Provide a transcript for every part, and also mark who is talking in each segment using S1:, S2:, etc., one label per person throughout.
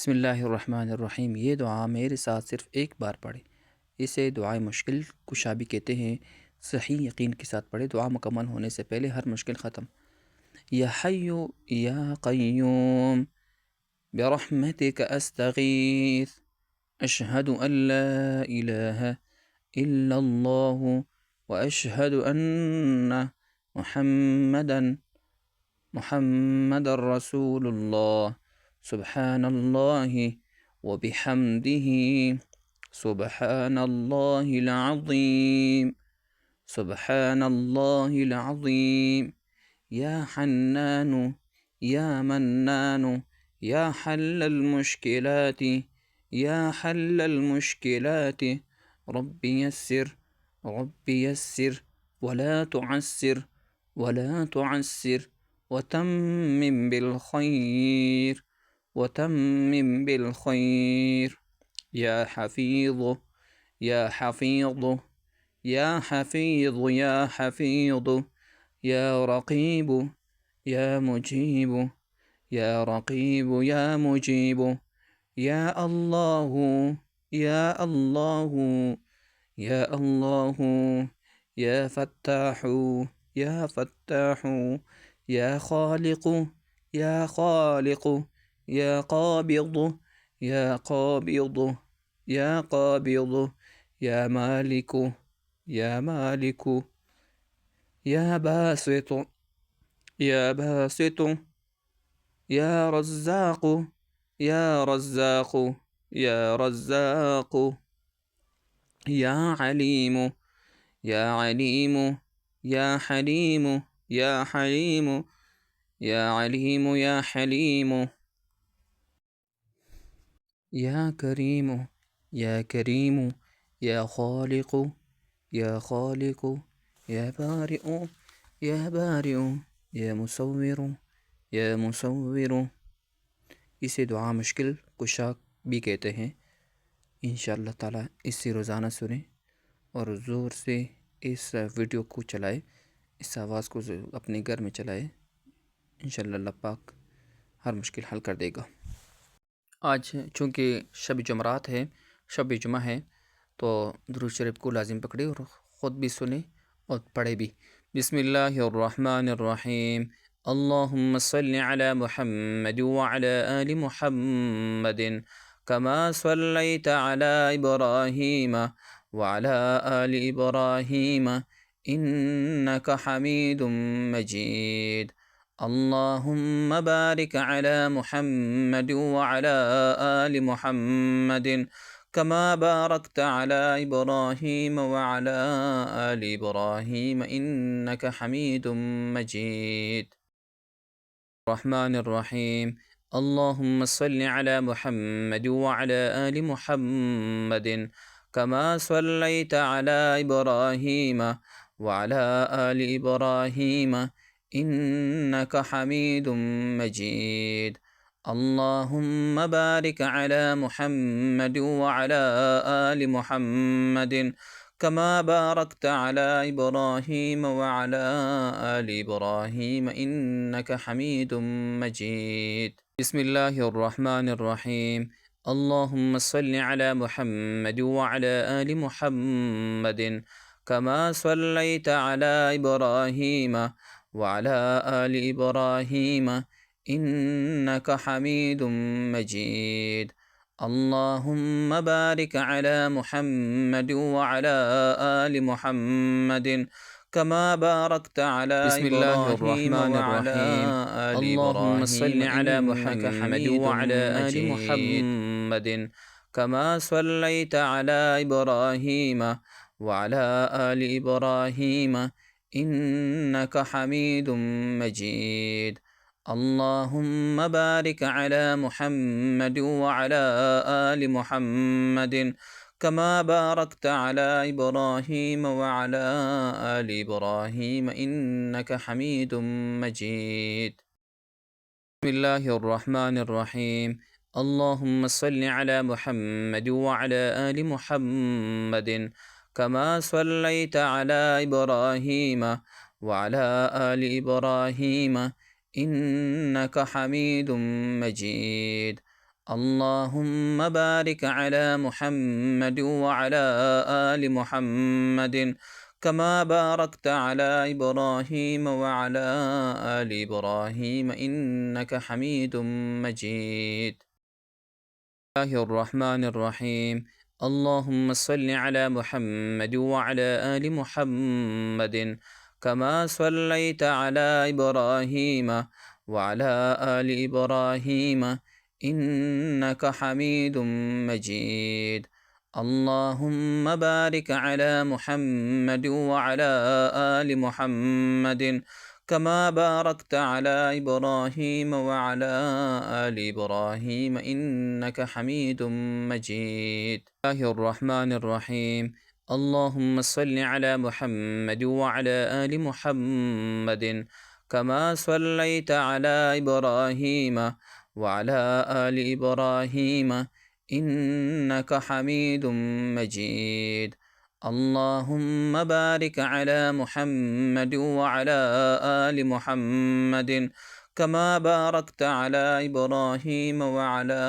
S1: बिस्मिल्लाहिर्रहमानिर्रहीम। ये दुआ मेरे साथ सिर्फ़ एक बार पढ़ें। इसे दुआए मुश्किल कुशा भी कहते हैं। सही यकीन के साथ पढ़े। दुआ मुकम्मल होने से पहले हर मुश्किल ख़त्म। या हय्यु या क़य्यूम बिरहमतिक अस्तगीथ अशहदु अन ला इलाहा इल्लल्लाहु व अशहदु अन्ना मुहम्मदन मुहम्मदर रसूलुल्लाह सुब्हानल्लाहि व बिहम्दिही सुब्हानल्लाहिल अज़ीम सुब्हानल्लाहिल अज़ीम। या हन्नानु या मन्नानु या हल्लल मुश्किलाति या हल्लल मुश्किलाति रब्बि यस्सिर वला तुअस्सिर वला तुअस्सिर वतम्मिम बिल खैर वतम्मिम बिल खैर। या हफीज़ या हफीज़ या हफीज़ या हफीज़ या रक़ीब या मुजीब या रक़ीब या मुजीब। या अल्लाहु या अल्लाहु या अल्लाहु या फ़त्ताहु या फ़त्ताहु या ख़ालिक़ु या ख़ालिक़ु या क़ाबिज़ु या क़ाबिज़ु या क़ाबिज़ु या मालिकु या मालिकु या बासितु या बासितु या रज़्ज़ाक़ु या रज़्ज़ाक़ु या रज़्ज़ाक़ु या अलीमु या अलीमु या हलीमु या हलीमु या अलीमु या हलीमु। या करीमु या करीमु या ख़ालिक़ु या ख़ालिक़ु या बारिउ या बारिउ या मुसव्विरु या मुसव्विरु। इसे दुआ मुश्किल कुशा भी कहते हैं। इंशाअल्लाह ताला इससे रोज़ाना सुने और ज़ोर से इस वीडियो को चलाए, इस आवाज़ को अपने घर में चलाए। इंशाअल्लाह अल्लाह पाक हर मुश्किल हल कर देगा। आज चूँकि शब जुमरात है, शब जुमा है, तो दुरूद शरीफ को लाजिम पकड़े और ख़ुद भी सुने और पढ़े भी। बिस्मिल्लाहिर्रहमानिर्रहीम। अल्लाहुम्मा सल्लि अला मुहम्मद व अला आलि मुहम्मदिन कमा सल्लैता अला इब्राहीम व अला आलि इब्राहीम इन्नका हमीदुम मजीद। अल्लाहुम्मा बारिक अला मुहम्मद व अला आलि मुहम्मदिन कमा बारकता अला इब्राहीम व अला आलि इब्राहीम इन्नका हमीदुम मजीद। रहमानिर्रहीम। अल्लाहुम्मा सल्लि अला मुहम्मद व अला आलि मुहम्मदिन कमा सल्लैता अला इब्राहीम व अला आलि इब्राहीम इन्नका हमीदुम मजीद। अल्लाहुम्मा बारिक अला मुहम्मद व अला आलि मुहम्मदिन कमा बारकता अला इब्राहीम व अला आलि इब्राहीम इन्नका हमीदुम मजीद। बिस्मिल्लाहिर्रहमानिर्रहीम। अल्लाहुम्मा सल्लि अला मुहम्मद व अला आलि मुहम्मदिन कमा सल्लैता अला इब्राहीम व अला आलि इब्राहीम इन्नका हमीदुम मजीद। अल्लाहुम्मा बारिक अला मुहम्मद व अला आलि मुहम्मदिन कमा बारकता अला इब्राहीम व अला आलि इब्राहीम इन्नका हमीदुम मजीद। कमा सल्लैता अला इब्राहीम व अला आलि इब्राहीम इन्नका हमीदुम मजीद। अल्लाहुम्मा बारिक अला मुहम्मद व अला आलि मुहम्मदिन कमा बारकता अला इब्राहीम व अला आलि इब्राहीम इन्नका हमीदुम मजीद। बिस्मिल्लाहिर्रहमानिर्रहीम। अल्लाहुम्मा सल्लि अला मुहम्मद व अला आलि मुहम्मदिन कमा सल्लैता अला इब्राहीम व अला आलि इब्राहीम इन्नका हमीदुम मजीद। اللهم بارك على محمد وعلى آل محمد كما باركت على إبراهيم وعلى آل إبراهيم إنك حميد مجيد. بسم الله الرحمن الرحيم. اللهم صل على محمد وعلى آل محمد كما صليت على إبراهيم وعلى آل إبراهيم إنك حميد مجيد. اللهم بارك على محمد وعلى آل محمد كما باركت على إبراهيم وعلى آل إبراهيم إنك حميد مجيد. بسم الله الرحمن الرحيم. اللهم صل على محمد وعلى آل محمد كما صليت على إبراهيم وعلى آل إبراهيم إنك حميد مجيد. اللهم بارك على محمد وعلى آل محمد كما باركت على إبراهيم وعلى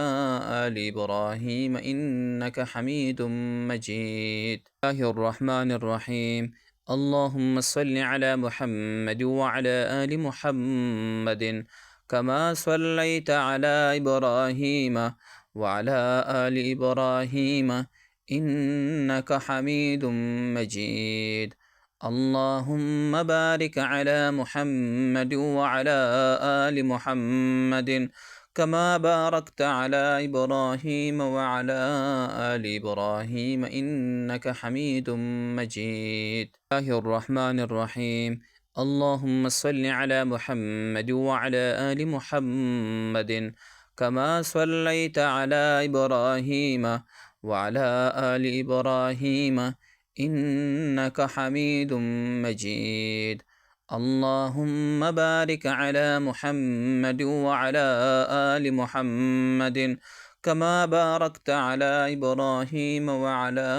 S1: آل إبراهيم إنك حميد مجيد. بسم الله الرحمن الرحيم. اللهم صل على محمد وعلى آل محمد كما صليت على إبراهيم وعلى آل إبراهيم إنك حميد مجيد. اللهم بارك على محمد وعلى آل محمد كما باركت على إبراهيم وعلى آل إبراهيم إنك حميد مجيد. بسم الله الرحمن الرحيم. اللهم صل على محمد وعلى آل محمد كما صليت على إبراهيم وعلى آل إبراهيم إنك حميد مجيد. اللهم بارك على محمد وعلى آل محمد كما باركت على إبراهيم وعلى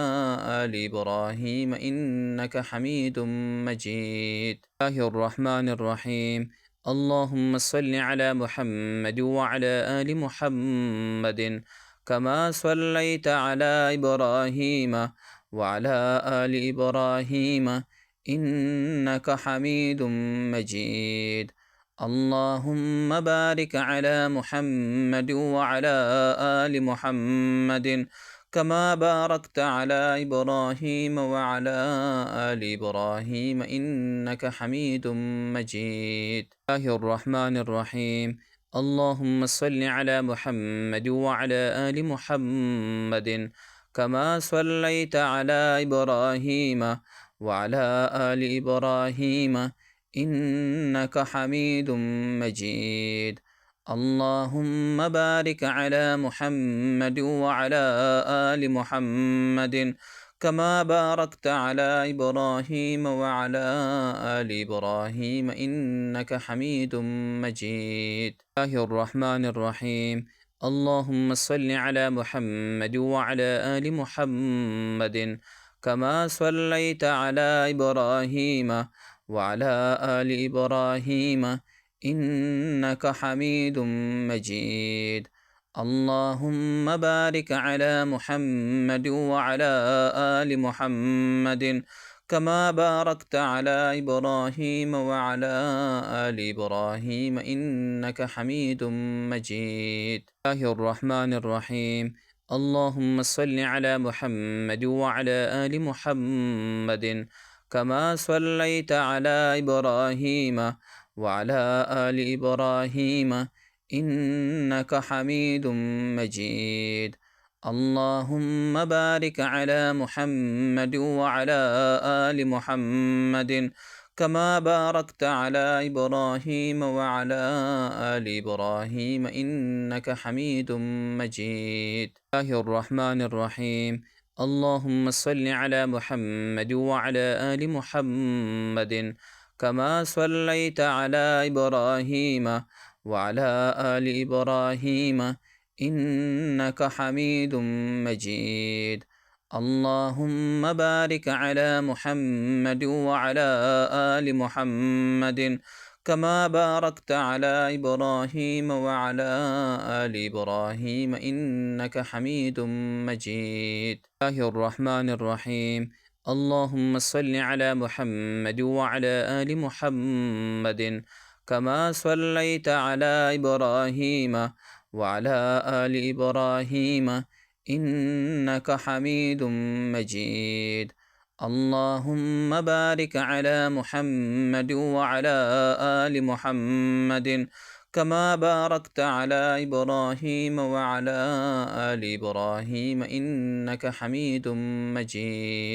S1: آل إبراهيم إنك حميد مجيد. بسم الله الرحمن الرحيم. اللهم صل على محمد وعلى آل محمد كما صليت على إبراهيم وعلى آل إبراهيم إنك حميد مجيد. اللهم بارك على محمد وعلى آل محمد كما باركت على إبراهيم وعلى آل إبراهيم إنك حميد مجيد. بسم الله الرحمن الرحيم. اللهم صل على محمد وعلى آل محمد كما صليت على إبراهيم وعلى آل إبراهيم إنك حميد مجيد. اللهم بارك على محمد وعلى آل محمد كما باركت على إبراهيم وعلى آل إبراهيم إنك حميد مجيد. بسم الله الرحمن الرحيم. اللهم صل على محمد وعلى آل محمد كما صليت على إبراهيم وعلى آل إبراهيم إنك حميد مجيد. اللهم بارك على محمد وعلى آل محمد كما باركت على إبراهيم وعلى آل إبراهيم إنك حميد مجيد. بسم الله الرحمن الرحيم. اللهم صل على محمد وعلى آل محمد كما صليت على إبراهيم وعلى آل إبراهيم إنك حميد مجيد. اللهم بارك على محمد وعلى آل محمد كما باركت على إبراهيم وعلى آل إبراهيم إنك حميد مجيد. بسم الله الرحمن الرحيم. اللهم صل على محمد وعلى آل محمد كما صليت على إبراهيم وعلى آل إبراهيم إنك حميد مجيد. اللهم بارك على محمد وعلى آل محمد كما باركت على إبراهيم وعلى آل إبراهيم إنك حميد مجيد. الله الرحمن الرحيم. اللهم صل على محمد وعلى آل محمد كما صليت على إبراهيم وعلى آل إبراهيم إنك حميد مجيد. اللهم بارك على محمد وعلى آل محمد كما باركت على إبراهيم وعلى آل إبراهيم إنك حميد مجيد.